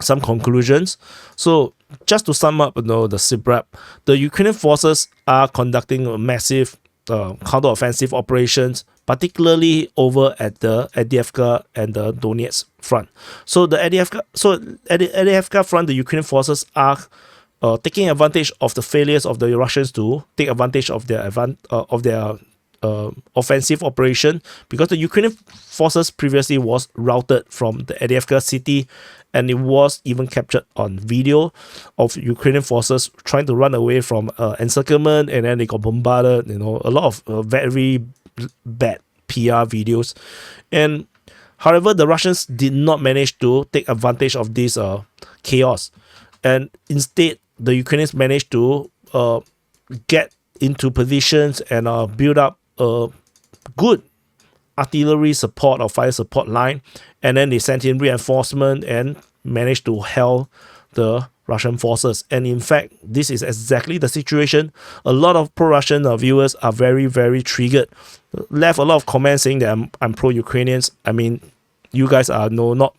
some conclusions. So just to sum up, the SITREP, the Ukrainian forces are conducting a massive counter-offensive operations, particularly over at the Avdiivka and the Donetsk front. So at the Avdiivka front, the Ukrainian forces are taking advantage of the failures of the Russians to take advantage of their offensive operation, because the Ukrainian forces previously was routed from the Avdiivka city, and it was even captured on video of Ukrainian forces trying to run away from encirclement, and then they got bombarded. A lot of very bad PR videos. And however, the Russians did not manage to take advantage of this chaos, and instead the Ukrainians managed to get into positions and build up a good artillery support or fire support line, and then they sent in reinforcement and managed to hell the Russian forces. And in fact, this is exactly the situation. A lot of pro-Russian viewers are very, very triggered. Left a lot of comments saying that I'm pro-Ukrainians. I mean, you guys are not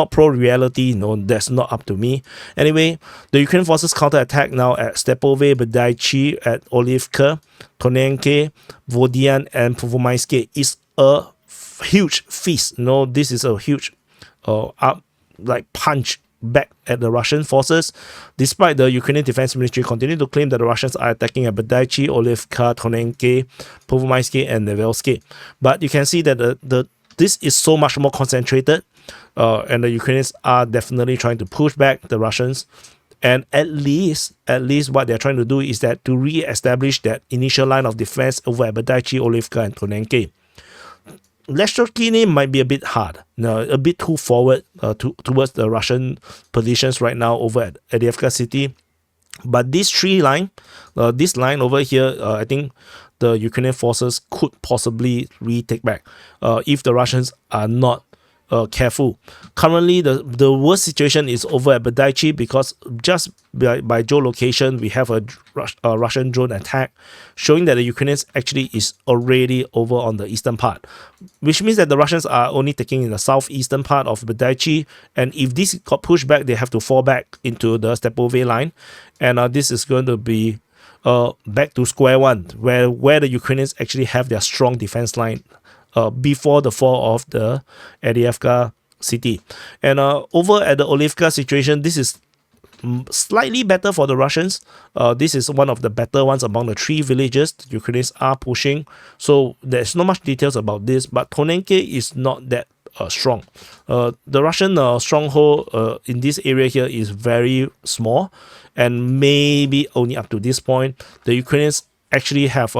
pro-reality. That's not up to me. Anyway, the Ukrainian forces counterattack now at Stepove, Badaichi, at Olivka, Tonenke, Vodian, and Pervomaisky is a huge feast. This is a huge punch back at the Russian forces, despite the Ukrainian Defense Ministry continue to claim that the Russians are attacking at Badaichi, Olivka, Tonenke, Pervomaisky, and Nevelsky. But you can see that this is so much more concentrated, and the Ukrainians are definitely trying to push back the Russians. And at least what they're trying to do is that to re-establish that initial line of defense over at Badaichi, Olivka, and Tonenke. Leshchokini might be a bit hard, a bit too forward towards the Russian positions right now over at Avdiivka city. But this this line over here, I think the Ukrainian forces could possibly retake back if the Russians are not careful. Currently, the worst situation is over at Badaichi, because just by geolocation, we have a Russian drone attack showing that the Ukrainians actually is already over on the eastern part, which means that the Russians are only taking in the southeastern part of Badaichi, and if this got pushed back, they have to fall back into the Stepove line, and this is going to be back to square one, where the Ukrainians actually have their strong defense line before the fall of the Avdiivka city. And over at the Olivka situation, this is slightly better for the Russians. This is one of the better ones among the three villages the Ukrainians are pushing. So there's not much details about this, but Tonenke is not that strong. The Russian stronghold in this area here is very small, and maybe only up to this point. The Ukrainians actually have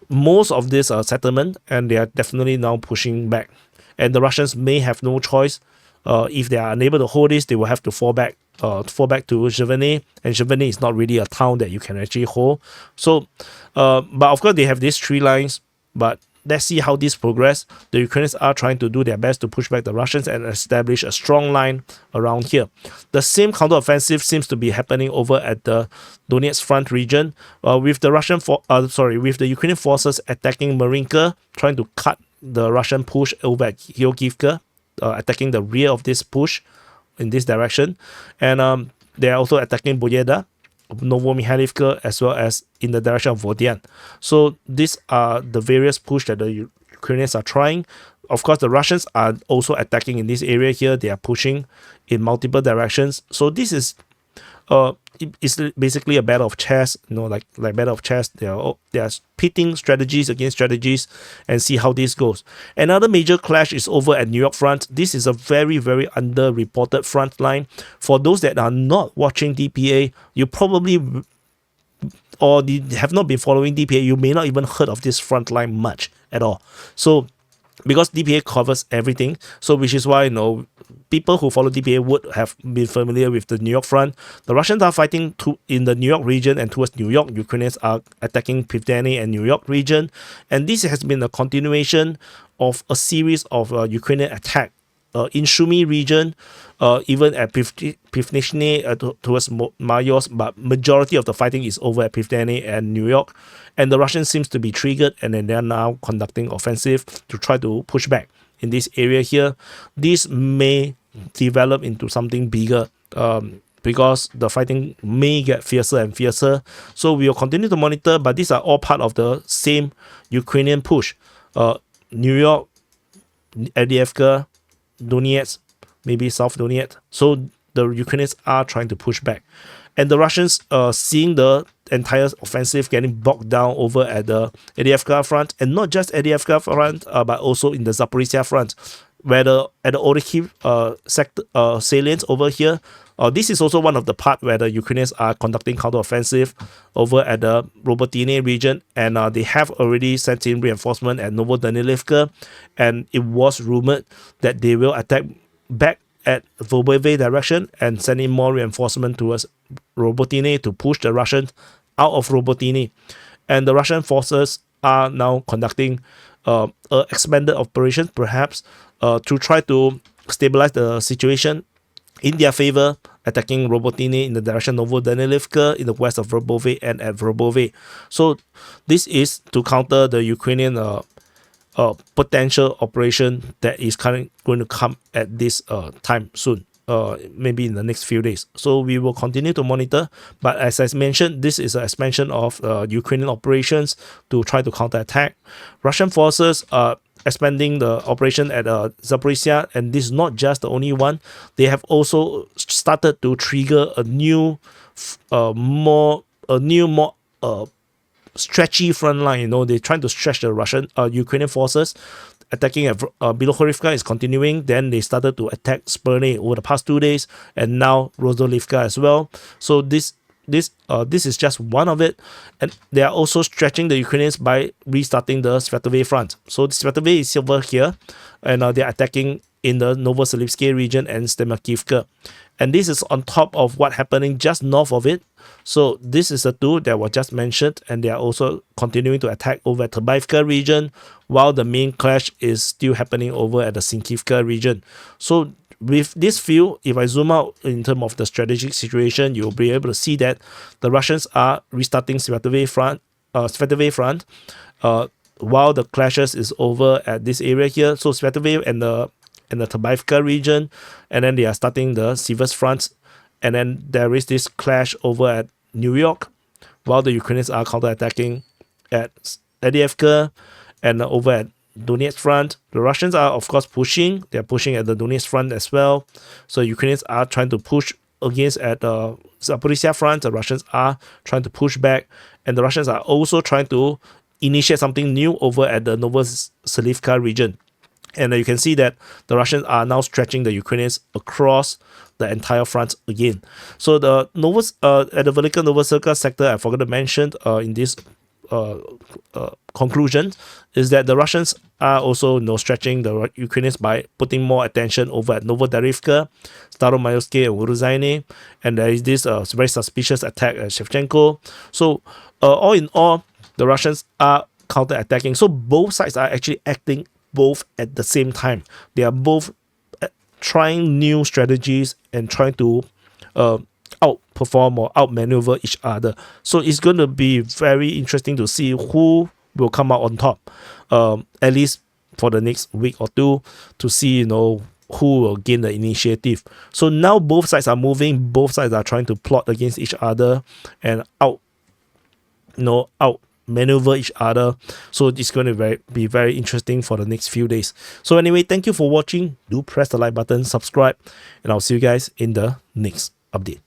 most of this settlement, and they are definitely now pushing back. And the Russians may have no choice. If they are unable to hold this, they will have to fall back to Zhivany, and Zhivany is not really a town that you can actually hold. So, but of course they have these three lines, but let's see how this progress. The Ukrainians are trying to do their best to push back the Russians and establish a strong line around here. The same counteroffensive seems to be happening over at the Donetsk front region, with the Ukrainian forces attacking Marinka, trying to cut the Russian push over at Georgiivka, attacking the rear of this push in this direction, and they are also attacking Boyeda, Novomihailivka, as well as in the direction of Vodian. So these are the various push that the Ukrainians are trying. Of course, the Russians are also attacking in this area here. They are pushing in multiple directions. So this is it's basically a battle of chess, like battle of chess. They are pitting strategies against strategies and see how this goes. Another major clash is over at New York front. This is a very, very underreported front line. For those that are not watching DPA, you probably or have not been following DPA, you may not even heard of this front line much at all. So because DPA covers everything, so which is why people who follow DPA would have been familiar with the New York front. The Russians are fighting in the New York region and towards New York. Ukrainians are attacking Pivdeny and New York region, and this has been a continuation of a series of Ukrainian attack in Sumy region, even at Pivnishny towards Mayos, but majority of the fighting is over at Pivdeny and New York, and the Russians seems to be triggered, and then they are now conducting offensive to try to push back in this area here. This may develop into something bigger. Because the fighting may get fiercer and fiercer. So we will continue to monitor, but these are all part of the same Ukrainian push. New York, Avdiivka, Donetsk, maybe South Donetsk. So the Ukrainians are trying to push back. And the Russians, seeing the entire offensive getting bogged down over at the Avdiivka front, and not just Avdiivka front, but also in the Zaporizhia front, where at the Orikhiv sector salience over here. This is also one of the part where the Ukrainians are conducting counteroffensive over at the Robotyne region, and they have already sent in reinforcement at Novodanilivka, and it was rumored that they will attack back at Verbove direction and send in more reinforcement towards Robotyne to push the Russians out of Robotyne. And the Russian forces are now conducting expanded operations, perhaps to try to stabilize the situation in their favor, attacking Robotyne in the direction of Novodanilivka in the west of Verbove and at Verbove. So this is to counter the Ukrainian potential operation that is going to come at this time soon, maybe in the next few days. So we will continue to monitor, but as I mentioned, this is an expansion of Ukrainian operations to try to counterattack. Russian forces are expanding the operation at Zaporizhia, and this is not just the only one. They have also started to trigger a new, more stretchy front line. You know, they're trying to stretch the Ukrainian forces. Attacking at Bilohorivka is continuing. Then they started to attack Sperne over the past 2 days, and now Rozolivka as well. So this is just one of it, and they are also stretching the Ukrainians by restarting the Svetove front. So the Svetove is over here, and they are attacking in the Novoselivsky region and Stemakivka. And this is on top of what happening just north of it. So this is the two that were just mentioned, and they are also continuing to attack over at Terbaivka region, while the main clash is still happening over at the Sinkivka region. So with this view, if I zoom out in terms of the strategic situation, you'll be able to see that the Russians are restarting Svetove front, while the clashes is over at this area here. So Svetove and the Terbaivka region, and then they are starting the Sivas front, and then there is this clash over at New York, while the Ukrainians are counterattacking at Avdiivka and over at Donetsk front. The Russians are of course pushing. They are pushing at the Donetsk front as well. So Ukrainians are trying to push against at the Zaporizhia front. The Russians are trying to push back, and the Russians are also trying to initiate something new over at the Novoselivka region. And you can see that the Russians are now stretching the Ukrainians across the entire front again. So the at the Velika Novoselivka sector, I forgot to mention in this conclusion, is that the Russians are also stretching the Ukrainians by putting more attention over at Novodarivka, Staromayovsky, and Uruzhaine, and there is this very suspicious attack at Shevchenko. So all in all, the Russians are counter-attacking. So both sides are actually acting both at the same time. They are both trying new strategies and trying to outperform or outmaneuver each other. So it's going to be very interesting to see who will come out on top, at least for the next week or two, to see who will gain the initiative. So now both sides are moving, both sides are trying to plot against each other and maneuver each other. So it's going to be very interesting for the next few days. So anyway, thank you for watching. Do press the like button, subscribe, and I'll see you guys in the next update.